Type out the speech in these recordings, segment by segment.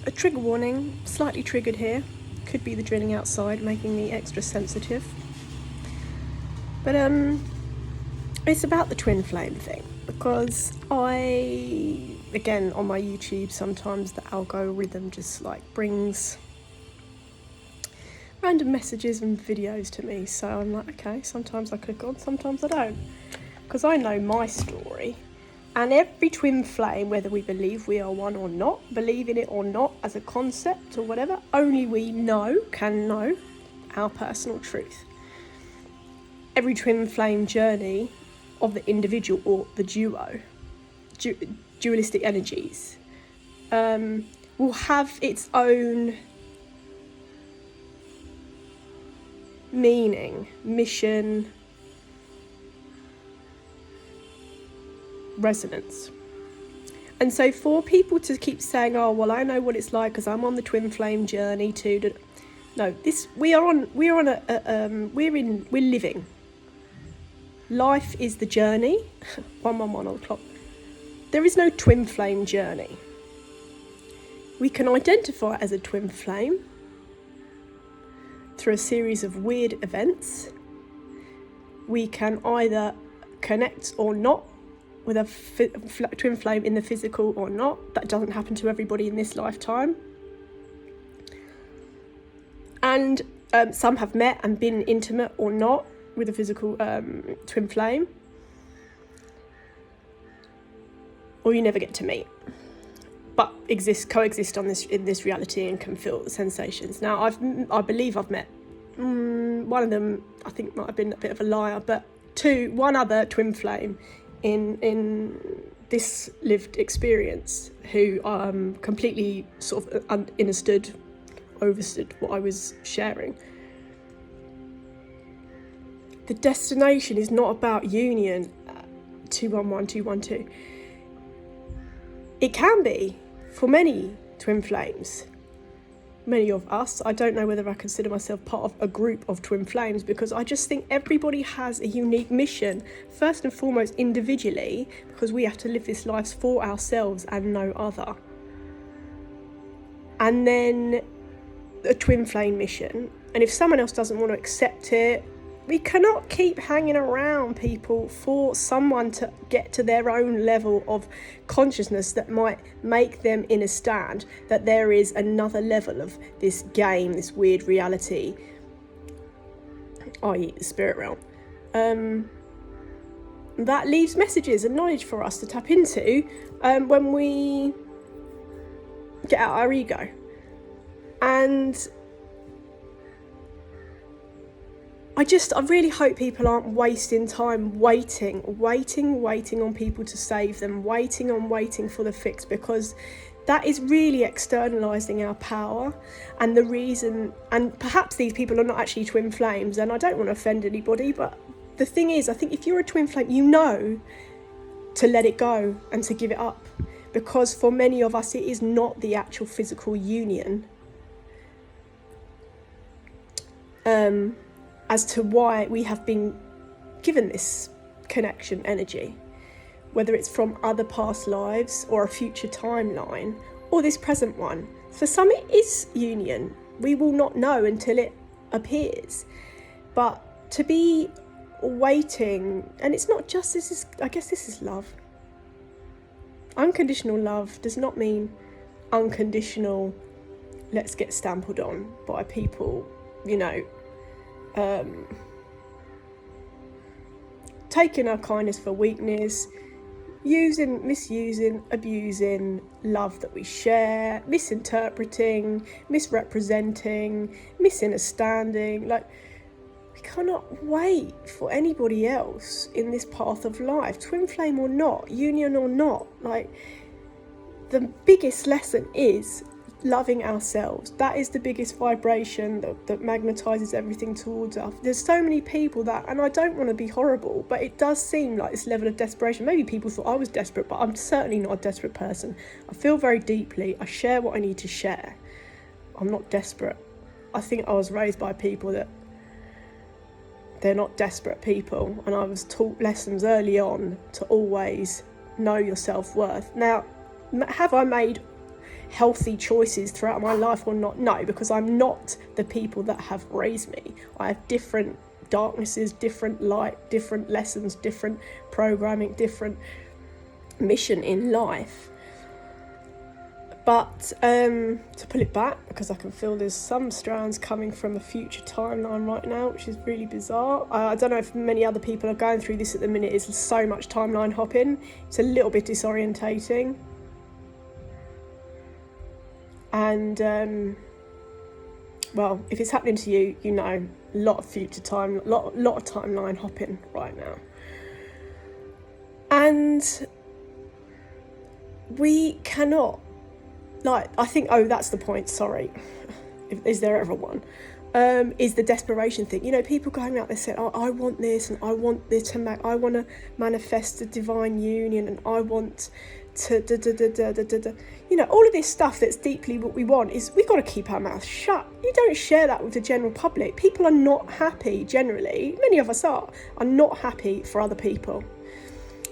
A trigger warning, slightly triggered here. Could be the drilling outside making me extra sensitive. But it's about the twin flame thing, because again, on my YouTube, sometimes the algorithm just like brings random messages and videos to me, so I'm like, okay, sometimes I click on, sometimes I don't, because I know my story. And every twin flame, whether we believe we are one or not, believe in it or not as a concept or whatever, only we can know our personal truth. Every twin flame journey of the individual or the dualistic energies, will have its own meaning, mission, resonance. And so for people to keep saying, oh well, I know what it's like because I'm on the twin flame journey too. No, we're living. Life is the journey. 111 on the clock. There is no twin flame journey. We can identify as a twin flame through a series of weird events. We can either connect or not with a twin flame in the physical or not. That doesn't happen to everybody in this lifetime. And some have met and been intimate or not with a physical twin flame. Or you never get to meet, but coexist in this reality and can feel the sensations. Now, I believe I've met one of them. I think might have been a bit of a liar, but one other twin flame in this lived experience who completely sort of overstood what I was sharing. The destination is not about union. 211, 212. It can be for many twin flames, many of us. I don't know whether I consider myself part of a group of twin flames, because I just think everybody has a unique mission, first and foremost individually, because we have to live this life for ourselves and no other. And then a twin flame mission. And if someone else doesn't want to accept it, we cannot keep hanging around people for someone to get to their own level of consciousness that might make them understand that there is another level of this game, this weird reality, i.e. the spirit realm. That leaves messages and knowledge for us to tap into when we get out our ego. And I really hope people aren't wasting time waiting on people to save them, waiting for the fix, because that is really externalizing our power. And the reason, and perhaps these people are not actually twin flames, and I don't want to offend anybody, but the thing is, I think if you're a twin flame, you know to let it go and to give it up, because for many of us, it is not the actual physical union. As to why we have been given this connection energy, whether it's from other past lives or a future timeline or this present one. For some it is union. We will not know until it appears. But to be waiting, and it's not just I guess this is love. Unconditional love does not mean unconditional, let's get stampled on by people, taking our kindness for weakness, misusing, abusing love that we share, misinterpreting, misrepresenting, misunderstanding. Like, we cannot wait for anybody else in this path of life, twin flame or not, union or not. Like, the biggest lesson is loving ourselves. That is the biggest vibration that magnetizes everything towards us. There's so many people that, and I don't want to be horrible, but it does seem like this level of desperation. Maybe people thought I was desperate, but I'm certainly not a desperate person. I feel very deeply. I share what I need to share. I'm not desperate. I think I was raised by people that they're not desperate people, and I was taught lessons early on to always know your self-worth. Now, have I made healthy choices throughout my life or not? No, because I'm not the people that have raised me. I have different darknesses, different light, different lessons, different programming, different mission in life. But to pull it back, because I can feel there's some strands coming from a future timeline right now, which is really bizarre. I don't know if many other people are going through this at the minute. It's so much timeline hopping. It's a little bit disorientating. And well, if it's happening to you, you know, a lot of future time, lot of timeline hopping right now. And we cannot, like, I think, oh, that's the point, sorry, is there ever one, is the desperation thing. You know, people going out there saying, oh, I want this, and I want this to make, I want to manifest a divine union, and I want to, you know, all of this stuff that's deeply what we want. Is we've got to keep our mouths shut. You don't share that with the general public. People are not happy generally, many of us are not happy for other people.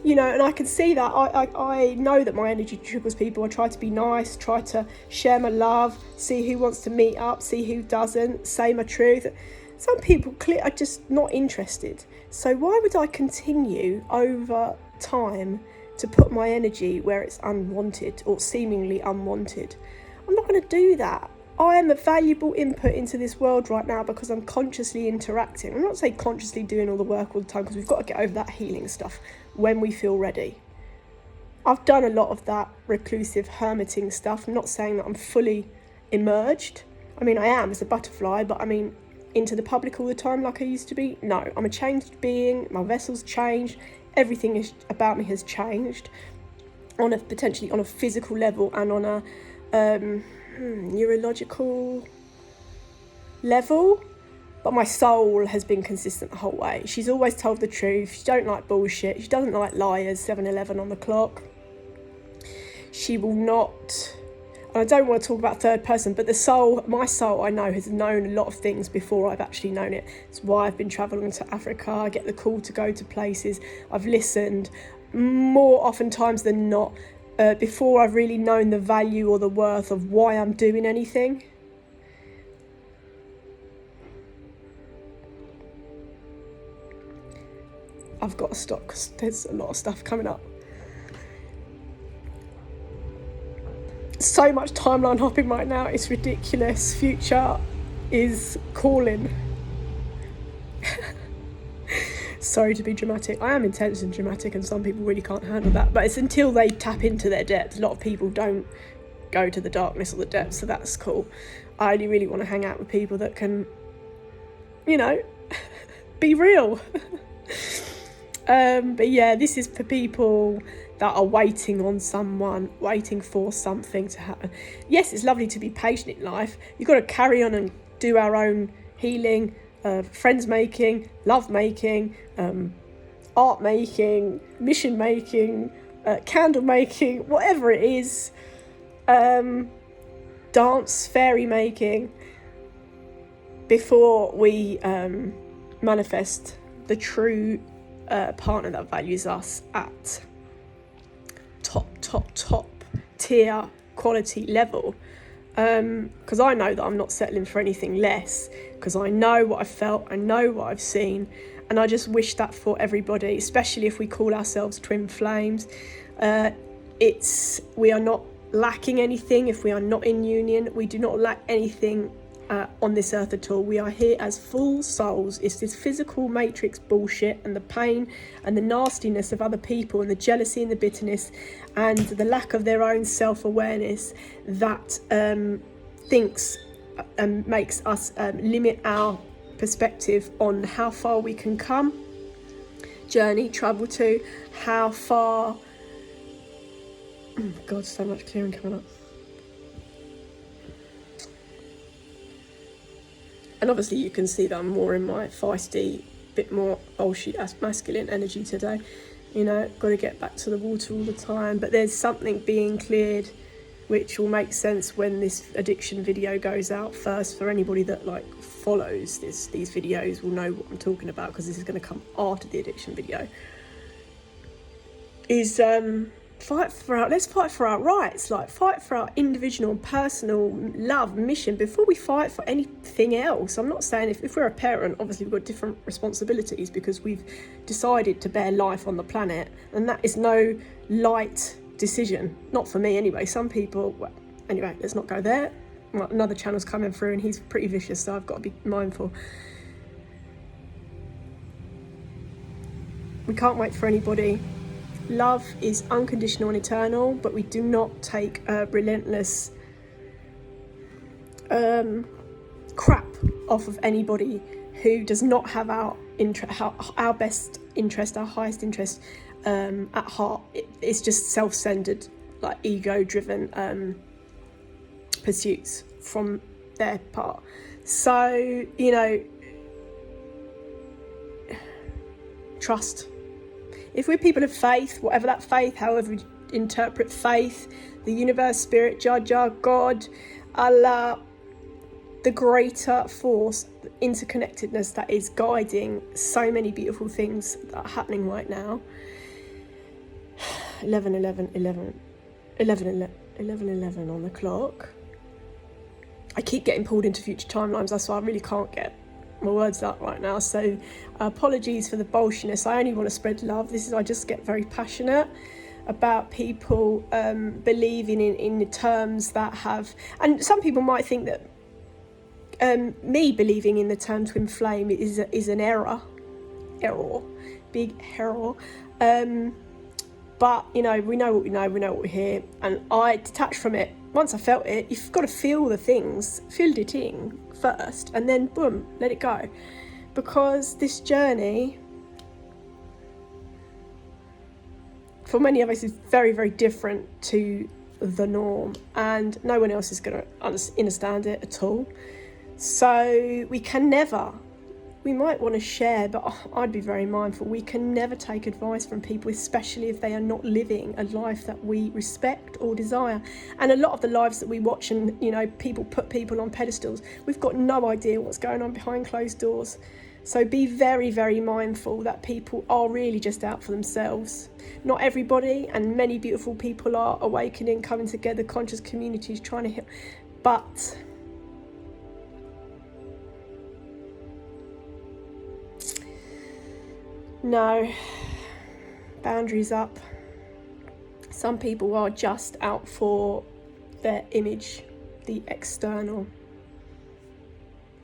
You know, and I can see that. I know that my energy triggers people. I try to be nice, try to share my love, see who wants to meet up, see who doesn't, say my truth. Some people are just not interested. So why would I continue over time to put my energy where it's unwanted or seemingly unwanted? I'm not going to do that. I am a valuable input into this world right now because I'm consciously interacting. I'm not saying consciously doing all the work all the time, because we've got to get over that healing stuff when we feel ready. I've done a lot of that reclusive hermiting stuff. I'm not saying that I'm fully emerged. I mean, I am as a butterfly, but I mean, into the public all the time like I used to be? No, I'm a changed being. My vessel's changed. Everything about me has changed on a potentially on a physical level and on a neurological level. But my soul has been consistent the whole way. She's always told the truth. She don't like bullshit. She doesn't like liars. 7-11 on the clock. She will not. And I don't want to talk about third person, but the soul, my soul, I know, has known a lot of things before I've actually known it. It's why I've been travelling to Africa. I get the call to go to places. I've listened more oftentimes than not before I've really known the value or the worth of why I'm doing anything. I've got to stop because there's a lot of stuff coming up. So much timeline hopping right now, it's ridiculous. Future is calling. Sorry to be dramatic. I am intense and dramatic, and some people really can't handle that. But it's until they tap into their depth. A lot of people don't go to the darkness or the depths, so that's cool. I only really want to hang out with people that can, you know, be real. But yeah, this is for people that are waiting on someone, waiting for something to happen. Yes, it's lovely to be patient in life. You've got to carry on and do our own healing, friends making, love making, art making, mission making, candle making, whatever it is, dance, fairy making, before we manifest the true partner that values us at top tier quality level. Because I know that I'm not settling for anything less, because I know what I've felt, I know what I've seen, and I just wish that for everybody, especially if we call ourselves twin flames. We are not lacking anything if we are not in union. We do not lack anything on this earth at all. We are here as full souls. It's this physical matrix bullshit and the pain and the nastiness of other people and the jealousy and the bitterness and the lack of their own self-awareness that thinks and makes us limit our perspective on how far we can come, journey, travel to, how far. Oh God, so much clearing coming up. And obviously you can see that I'm more in my feisty, bit more bullshit masculine energy today. You know, got to get back to the water all the time. But there's something being cleared, which will make sense when this addiction video goes out first. For anybody that like follows these videos will know what I'm talking about, because this is going to come after the addiction video. Is let's fight for our rights, like fight for our individual and personal love mission before we fight for anything else. I'm not saying if we're a parent, obviously we've got different responsibilities because we've decided to bear life on the planet, and that is no light decision, not for me anyway. Some people, well, anyway, let's not go there. Well, another channel's coming through and he's pretty vicious, so I've got to be mindful. We can't wait for anybody. Love is unconditional and eternal, but we do not take a relentless crap off of anybody who does not have our best interest, our highest interest at heart. It's just self-centered, like ego-driven pursuits from their part. So, trust. If we're people of faith, whatever that faith, however you interpret faith, the universe, spirit, Jaja, God, Allah, the greater force, the interconnectedness that is guiding so many beautiful things that are happening right now. 11 on the clock. I keep getting pulled into future timelines, that's why I really can't get my words out right now, so apologies for the bolshiness. I only want to spread love. I just get very passionate about people believing in the terms that have, and some people might think that me believing in the term twin flame is an big error, but we know what we know, we know what we hear, and I detach from it. Once I felt it, you've got to feel the things, feel it in first, and then boom, let it go. Because this journey, for many of us, is very, very different to the norm, and no one else is going to understand it at all. So we might want to share, but I'd be very mindful. We can never take advice from people, especially if they are not living a life that we respect or desire. And a lot of the lives that we watch and, people put people on pedestals, we've got no idea what's going on behind closed doors. So be very, very mindful that people are really just out for themselves. Not everybody, and many beautiful people are awakening, coming together, conscious communities trying to help. But no, boundaries up. Some people are just out for their image, the external.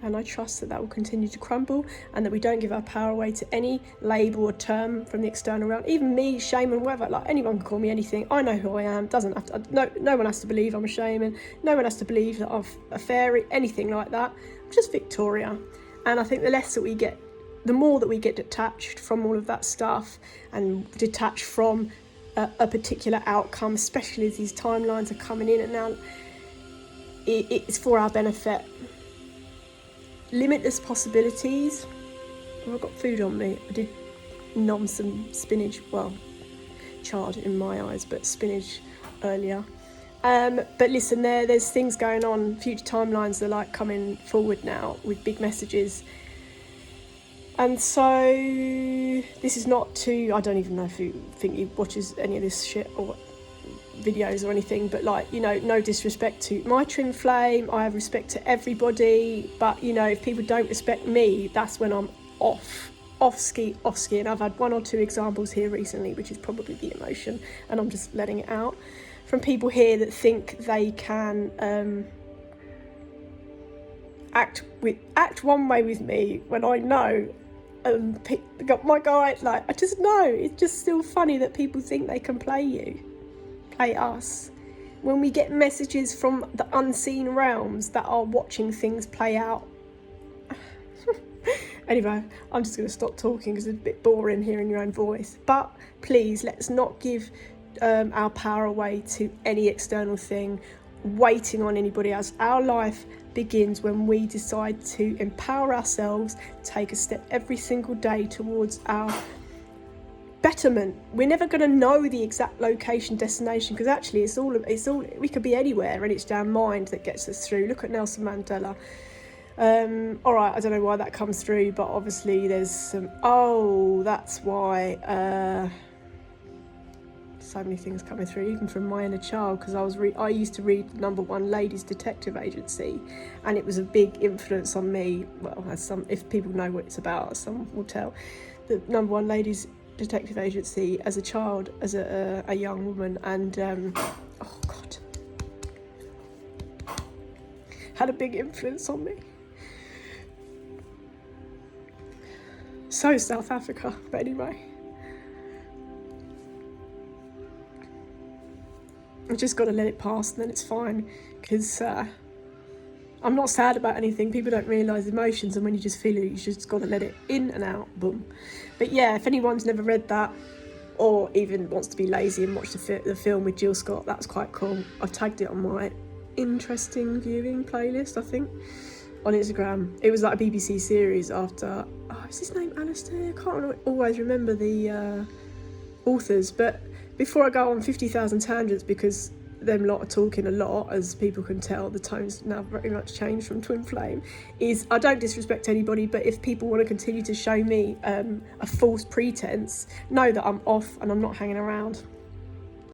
And I trust that will continue to crumble, and that we don't give our power away to any label or term from the external realm. Even me, shaman, whatever, like anyone can call me anything. I know who I am. Doesn't have to. No one has to believe I'm a shaman. No one has to believe that I'm a fairy, anything like that. I'm just Victoria. And I think the less that we get, the more that we get detached from all of that stuff and detached from a particular outcome, especially as these timelines are coming in and now, it's for our benefit. Limitless possibilities. I've got food on me. I did nom some spinach, well, charred in my eyes, but spinach earlier. But listen, there's things going on. Future timelines are like coming forward now with big messages. And so this is not to, I don't even know if you think he watches any of this shit or videos or anything, but no disrespect to my twin flame. I have respect to everybody, but if people don't respect me, that's when I'm off ski. And I've had one or two examples here recently, which is probably the emotion, and I'm just letting it out from people here that think they can act one way with me when I know got my guy, I just know it's just still funny that people think they can play us, when we get messages from the unseen realms that are watching things play out. Anyway, I'm just going to stop talking because it's a bit boring hearing your own voice. But please, let's not give our power away to any external thing, waiting on anybody else. Our life begins when we decide to empower ourselves, take a step every single day towards our betterment. We're never going to know the exact location, destination, because actually it's all we could be anywhere, and it's our mind that gets us through. Look at Nelson Mandela. All right, I don't know why that comes through, but obviously there's some, that's why so many things coming through, even from my inner child, because I used to read Number One Ladies Detective Agency, and it was a big influence on me. Well, if people know what it's about, some will tell. The Number One Ladies Detective Agency as a child, as a young woman, and oh God, had a big influence on me. So South Africa, but anyway. I just got to let it pass, and then it's fine, because I'm not sad about anything. People don't realise emotions, and when you just feel it, you just got to let it in and out, boom. But yeah, if anyone's never read that, or even wants to be lazy and watch the film with Jill Scott, that's quite cool. I've tagged it on my interesting viewing playlist, I think, on Instagram. It was like a BBC series after, is his name Alistair? I can't always remember the authors, but before I go on 50,000 tangents, because them lot are talking a lot, as people can tell, the tone's now very much changed from Twin Flame, is I don't disrespect anybody, but if people want to continue to show me a false pretense, know that I'm off and I'm not hanging around.